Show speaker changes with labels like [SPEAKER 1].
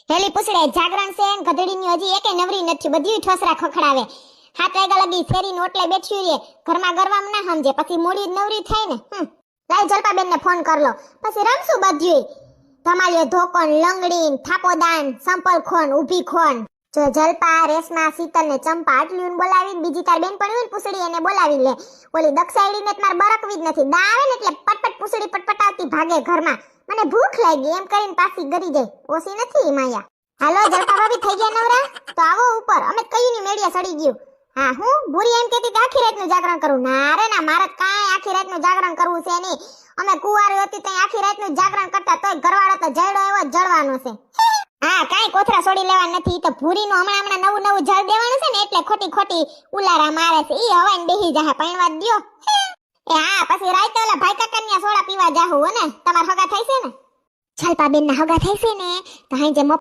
[SPEAKER 1] હેલી પૂછડે જાગરણ છે ને ગધડીની હજી એકે નવરી નથી, બધી ઠોસરા ખખડાવે. 7 વાગ્યા લગી શેરીની ઓટલે બેઠી રે, ઘરમાં ગરવામાં ના સમજે, પછી મોડી નવરી થાય ને. લાઈ જલપાબેન ને ફોન કર લો, પછી રમશું બધ્યુંય. તમારે ધોકોન, લંગડીન, થાપોદાન, સંપલ ખોન, ઊભી ખોન. જો જલપા, રેશમા, શીતલ ને ચંપા આટલીને બોલાવીને બીજી તાર બેન પણ હોય ને પૂછડી એને બોલાવી લે. ઓલી દક્ષાઈડીને માર બરકવી જ નથી, દા આવે ને એટલે પટપટ પૂછડી પટપટાવતી ભાગે ઘરમાં. મને ભૂખ લાગી એમ કરીને પાછી ગરી જાય, ઓછી નથી માયા. હાલો જલપા ભાભી થઈ ગયા નવરા? તો આવો ઉપર, અમે કયું ની મેડિયા સડી ગયું. હા હું ભૂરી એમ કહેતી કે આખી રાતનું જાગરણ કરું. ના રે ના, મારે કાંઈ આખી રાતનું જાગરણ કરવું છે નહીં. અમે કુંવારી હતી ત્યાં આખી રાતનું જાગરણ કરતા, તોય ઘરવાળો તો જડો એવો જળવાનો છે. હા કાંઈ કોથરા છોડી લેવા નથી, તો ભૂરીનું હમણાં નવું નવું જળ દેવાનું છે ને એટલે ખોટી ખોટી ઉલારા મારે છે. ઈ હવાઈને બેહી જાહે, પૈણવા દ્યો. એ હા પછી રાતે ઓલા ભાઈ કાકાની સોડા પીવા જાહું હો ને, તમાર હગા થાય છે ને? જલપાબેન ના હગા થાય છે ને, તો હાઈ જે